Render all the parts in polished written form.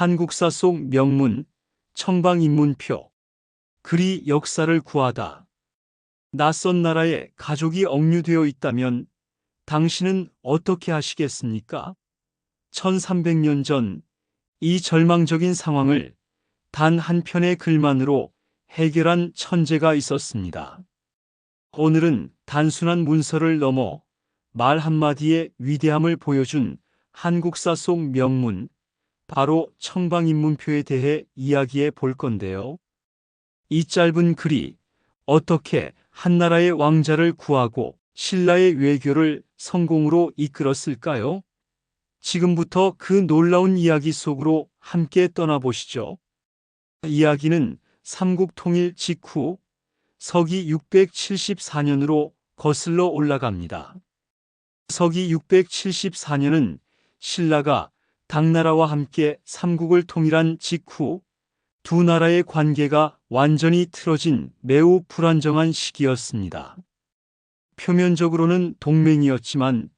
한국사 속 명문, 청방인문표. 글이 역사를 구하다. 낯선 나라에 가족이 억류되어 있다면 당신은 어떻게 하시겠습니까? 1300년 전 이 절망적인 상황을 단 한 편의 글만으로 해결한 천재가 있었습니다. 오늘은 단순한 문서를 넘어 말 한마디의 위대함을 보여준 한국사 속 명문, 바로 청방인문표에 대해 이야기해 볼 건데요. 이 짧은 글이 어떻게 한나라의 왕자를 구하고 신라의 외교를 성공으로 이끌었을까요? 지금부터 그 놀라운 이야기 속으로 함께 떠나보시죠. 이야기는 삼국 통일 직후 서기 674년으로 거슬러 올라갑니다. 서기 674년은 신라가 당나라와 함께 삼국을 통일한 직후 두 나라의 관계가 완전히 틀어진 매우 불안정한 시기였습니다. 표면적으로는 동맹이었지만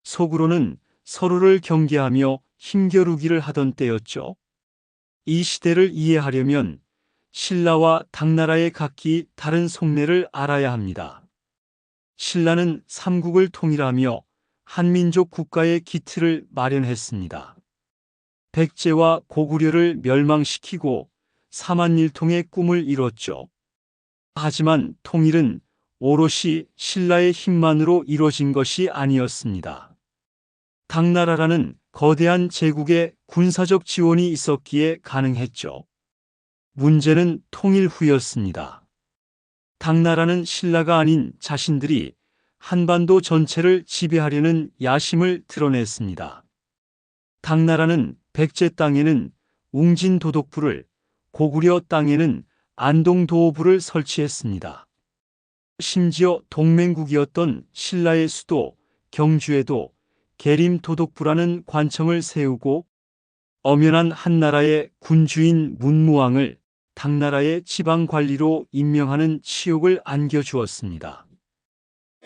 속으로는 서로를 경계하며 힘겨루기를 하던 때였죠. 이 시대를 이해하려면 신라와 당나라의 각기 다른 속내를 알아야 합니다. 신라는 삼국을 통일하며 한민족 국가의 기틀을 마련했습니다. 백제와 고구려를 멸망시키고 사만일통의 꿈을 이뤘죠. 하지만 통일은 오롯이 신라의 힘만으로 이뤄진 것이 아니었습니다. 당나라라는 거대한 제국의 군사적 지원이 있었기에 가능했죠. 문제는 통일 후였습니다. 당나라는 신라가 아닌 자신들이 한반도 전체를 지배하려는 야심을 드러냈습니다. 당나라는 백제 땅에는 웅진도독부를, 고구려 땅에는 안동도호부를 설치했습니다. 심지어 동맹국이었던 신라의 수도 경주에도 계림도독부라는 관청을 세우고 엄연한 한나라의 군주인 문무왕을 당나라의 지방관리로 임명하는 치욕을 안겨주었습니다.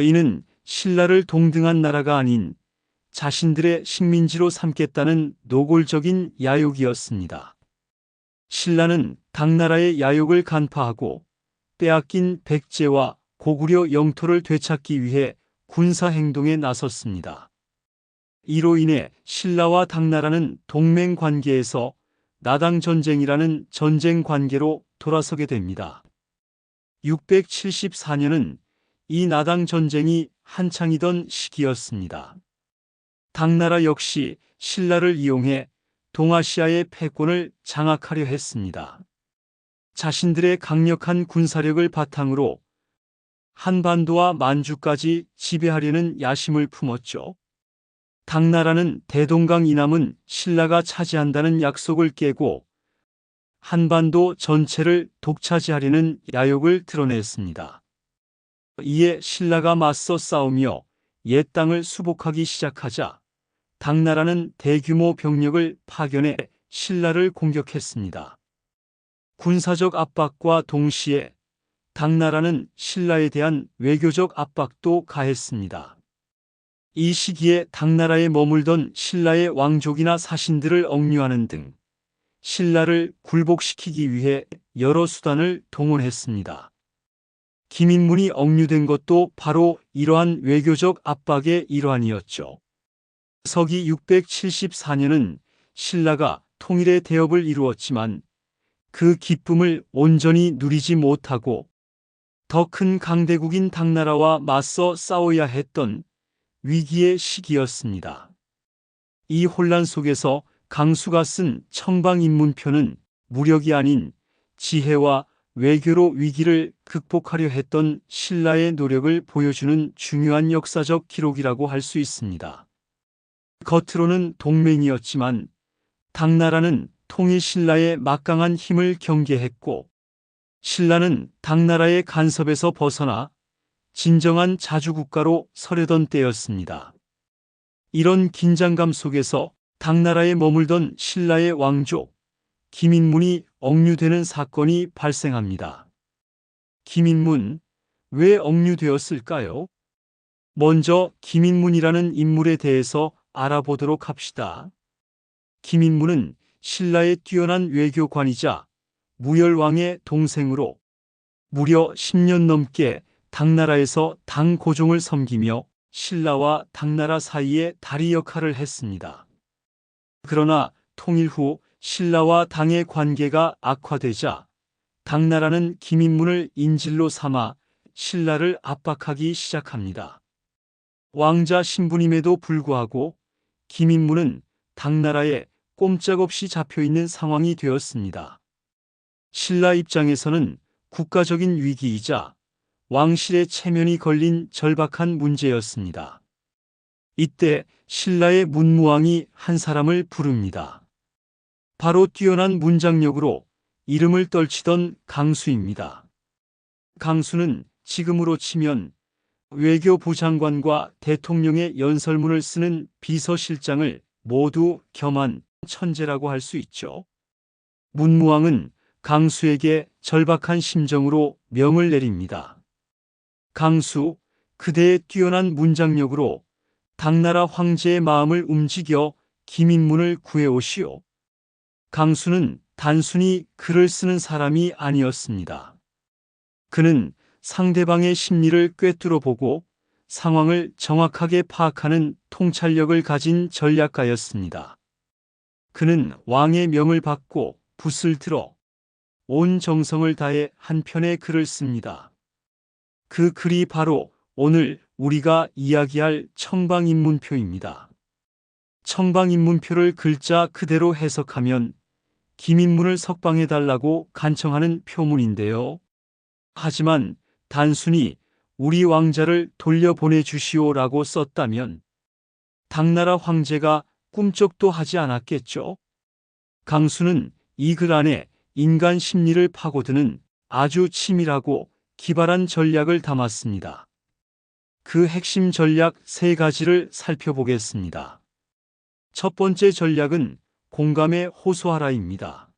이는 신라를 동등한 나라가 아닌 자신들의 식민지로 삼겠다는 노골적인 야욕이었습니다. 신라는 당나라의 야욕을 간파하고 빼앗긴 백제와 고구려 영토를 되찾기 위해 군사행동에 나섰습니다. 이로 인해 신라와 당나라는 동맹 관계에서 나당전쟁이라는 전쟁 관계로 돌아서게 됩니다. 674년은 이 나당전쟁이 한창이던 시기였습니다. 당나라 역시 신라를 이용해 동아시아의 패권을 장악하려 했습니다. 자신들의 강력한 군사력을 바탕으로 한반도와 만주까지 지배하려는 야심을 품었죠. 당나라는 대동강 이남은 신라가 차지한다는 약속을 깨고 한반도 전체를 독차지하려는 야욕을 드러냈습니다. 이에 신라가 맞서 싸우며 옛 땅을 수복하기 시작하자 당나라는 대규모 병력을 파견해 신라를 공격했습니다. 군사적 압박과 동시에 당나라는 신라에 대한 외교적 압박도 가했습니다. 이 시기에 당나라에 머물던 신라의 왕족이나 사신들을 억류하는 등 신라를 굴복시키기 위해 여러 수단을 동원했습니다. 김인문이 억류된 것도 바로 이러한 외교적 압박의 일환이었죠. 서기 674년은 신라가 통일의 대업을 이루었지만 그 기쁨을 온전히 누리지 못하고 더 큰 강대국인 당나라와 맞서 싸워야 했던 위기의 시기였습니다. 이 혼란 속에서 강수가 쓴 청방인문표는 무력이 아닌 지혜와 외교로 위기를 극복하려 했던 신라의 노력을 보여주는 중요한 역사적 기록이라고 할 수 있습니다. 겉으로는 동맹이었지만 당나라는 통일 신라의 막강한 힘을 경계했고 신라는 당나라의 간섭에서 벗어나 진정한 자주국가로 서려던 때였습니다. 이런 긴장감 속에서 당나라에 머물던 신라의 왕족 김인문이 억류되는 사건이 발생합니다. 김인문, 왜 억류되었을까요? 먼저 김인문이라는 인물에 대해서 알아보도록 합시다. 김인문은 신라의 뛰어난 외교관이자 무열왕의 동생으로 무려 10년 넘게 당나라에서 당고종을 섬기며 신라와 당나라 사이의 다리 역할을 했습니다. 그러나 통일 후 신라와 당의 관계가 악화되자 당나라는 김인문을 인질로 삼아 신라를 압박하기 시작합니다. 왕자 신분임에도 불구하고 김인문은 당나라에 꼼짝없이 잡혀있는 상황이 되었습니다. 신라 입장에서는 국가적인 위기이자 왕실의 체면이 걸린 절박한 문제였습니다. 이때 신라의 문무왕이 한 사람을 부릅니다. 바로 뛰어난 문장력으로 이름을 떨치던 강수입니다. 강수는 지금으로 치면 외교부 장관과 대통령의 연설문을 쓰는 비서실장을 모두 겸한 천재라고 할 수 있죠. 문무왕은 강수에게 절박한 심정으로 명을 내립니다. 강수, 그대의 뛰어난 문장력으로 당나라 황제의 마음을 움직여 김인문을 구해오시오. 강수는 단순히 글을 쓰는 사람이 아니었습니다. 그는 상대방의 심리를 꿰뚫어 보고 상황을 정확하게 파악하는 통찰력을 가진 전략가였습니다. 그는 왕의 명을 받고 붓을 들어 온 정성을 다해 한 편의 글을 씁니다. 그 글이 바로 오늘 우리가 이야기할 청방인문표입니다. 청방인문표를 글자 그대로 해석하면 김인문을 석방해달라고 간청하는 표문인데요. 하지만 단순히 우리 왕자를 돌려보내주시오라고 썼다면 당나라 황제가 꿈쩍도 하지 않았겠죠. 강수는 이 글 안에 인간 심리를 파고드는 아주 치밀하고 기발한 전략을 담았습니다. 그 핵심 전략 3가지를 살펴보겠습니다. 첫 번째 전략은 공감에 호소하라입니다.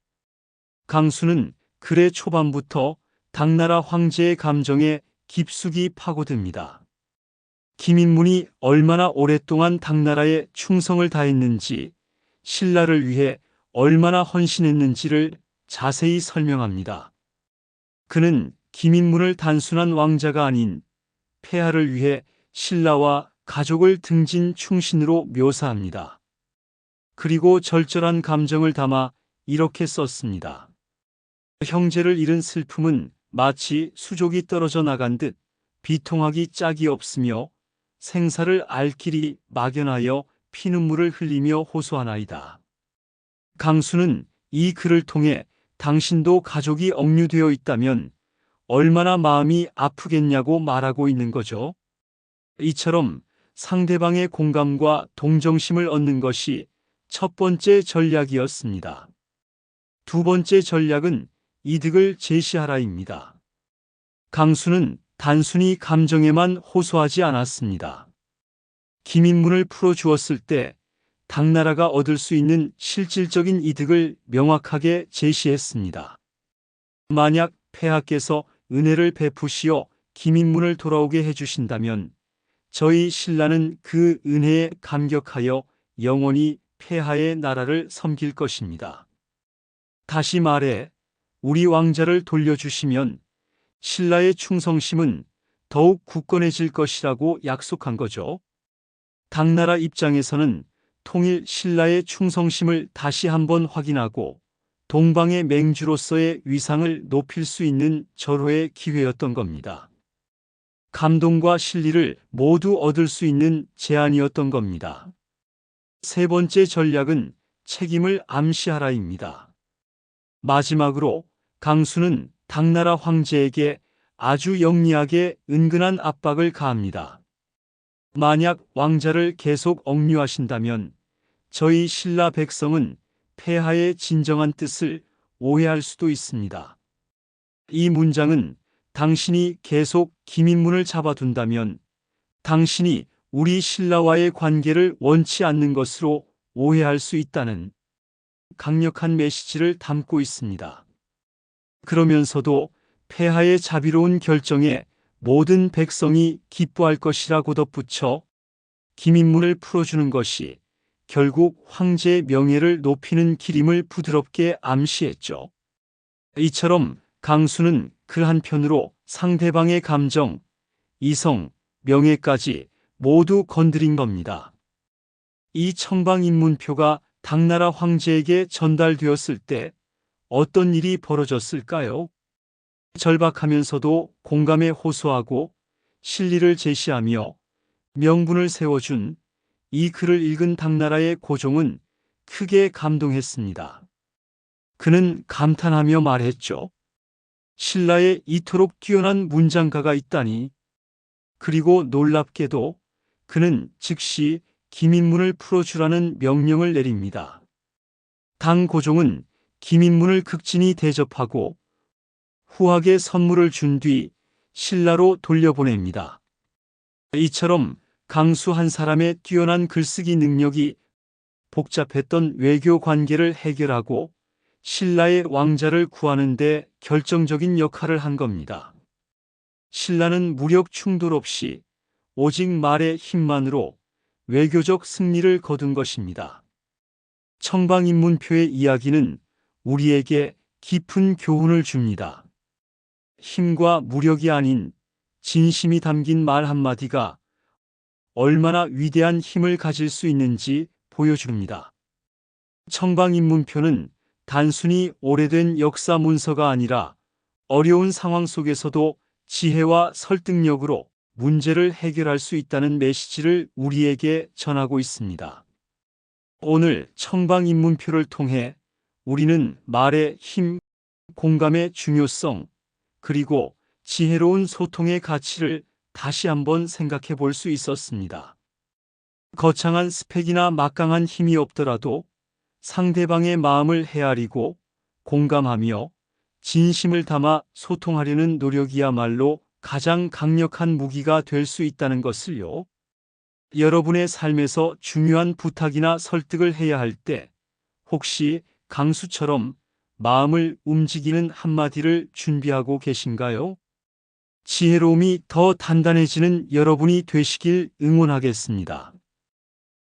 강수는 글의 초반부터 당나라 황제의 감정에 깊숙이 파고듭니다. 김인문이 얼마나 오랫동안 당나라에 충성을 다했는지, 신라를 위해 얼마나 헌신했는지를 자세히 설명합니다. 그는 김인문을 단순한 왕자가 아닌 폐하를 위해 신라와 가족을 등진 충신으로 묘사합니다. 그리고 절절한 감정을 담아 이렇게 썼습니다. 형제를 잃은 슬픔은 마치 수족이 떨어져 나간 듯 비통하기 짝이 없으며 생사를 알 길이 막연하여 피눈물을 흘리며 호소하나이다. 강수는 이 글을 통해 당신도 가족이 억류되어 있다면 얼마나 마음이 아프겠냐고 말하고 있는 거죠. 이처럼 상대방의 공감과 동정심을 얻는 것이 첫 번째 전략이었습니다. 두 번째 전략은 이득을 제시하라입니다. 강수는 단순히 감정에만 호소하지 않았습니다. 김인문을 풀어주었을 때 당나라가 얻을 수 있는 실질적인 이득을 명확하게 제시했습니다. 만약 폐하께서 은혜를 베푸시어 김인문을 돌아오게 해주신다면 저희 신라는 그 은혜에 감격하여 영원히 폐하의 나라를 섬길 것입니다. 다시 말해 우리 왕자를 돌려주시면 신라의 충성심은 더욱 굳건해질 것이라고 약속한 거죠. 당나라 입장에서는 통일 신라의 충성심을 다시 한번 확인하고 동방의 맹주로서의 위상을 높일 수 있는 절호의 기회였던 겁니다. 감동과 실리를 모두 얻을 수 있는 제안이었던 겁니다. 세 번째 전략은 책임을 암시하라입니다. 마지막으로 강수는 당나라 황제에게 아주 영리하게 은근한 압박을 가합니다. 만약 왕자를 계속 억류하신다면 저희 신라 백성은 폐하의 진정한 뜻을 오해할 수도 있습니다. 이 문장은 당신이 계속 김인문을 잡아둔다면 당신이 우리 신라와의 관계를 원치 않는 것으로 오해할 수 있다는 강력한 메시지를 담고 있습니다. 그러면서도 폐하의 자비로운 결정에 모든 백성이 기뻐할 것이라고 덧붙여 김인문을 풀어주는 것이 결국 황제의 명예를 높이는 길임을 부드럽게 암시했죠. 이처럼 강수는 글 한편으로 상대방의 감정, 이성, 명예까지 모두 건드린 겁니다. 이 청방인문표가 당나라 황제에게 전달되었을 때 어떤 일이 벌어졌을까요? 절박하면서도 공감에 호소하고 실리를 제시하며 명분을 세워준 이 글을 읽은 당나라의 고종은 크게 감동했습니다. 그는 감탄하며 말했죠. 신라에 이토록 뛰어난 문장가가 있다니. 그리고 놀랍게도 그는 즉시 김인문을 풀어주라는 명령을 내립니다. 당 고종은 김인문을 극진히 대접하고 후하게 선물을 준 뒤 신라로 돌려보냅니다. 이처럼 강수 한 사람의 뛰어난 글쓰기 능력이 복잡했던 외교 관계를 해결하고 신라의 왕자를 구하는 데 결정적인 역할을 한 겁니다. 신라는 무력 충돌 없이 오직 말의 힘만으로 외교적 승리를 거둔 것입니다. 청방인문표의 이야기는 우리에게 깊은 교훈을 줍니다. 힘과 무력이 아닌 진심이 담긴 말 한마디가 얼마나 위대한 힘을 가질 수 있는지 보여줍니다. 청방인문표는 단순히 오래된 역사 문서가 아니라 어려운 상황 속에서도 지혜와 설득력으로 문제를 해결할 수 있다는 메시지를 우리에게 전하고 있습니다. 오늘 청방인문표를 통해 우리는 말의 힘, 공감의 중요성, 그리고 지혜로운 소통의 가치를 다시 한번 생각해 볼 수 있었습니다. 거창한 스펙이나 막강한 힘이 없더라도 상대방의 마음을 헤아리고 공감하며 진심을 담아 소통하려는 노력이야말로 가장 강력한 무기가 될 수 있다는 것을요. 여러분의 삶에서 중요한 부탁이나 설득을 해야 할 때 혹시 강수처럼 마음을 움직이는 한마디를 준비하고 계신가요? 지혜로움이 더 단단해지는 여러분이 되시길 응원하겠습니다.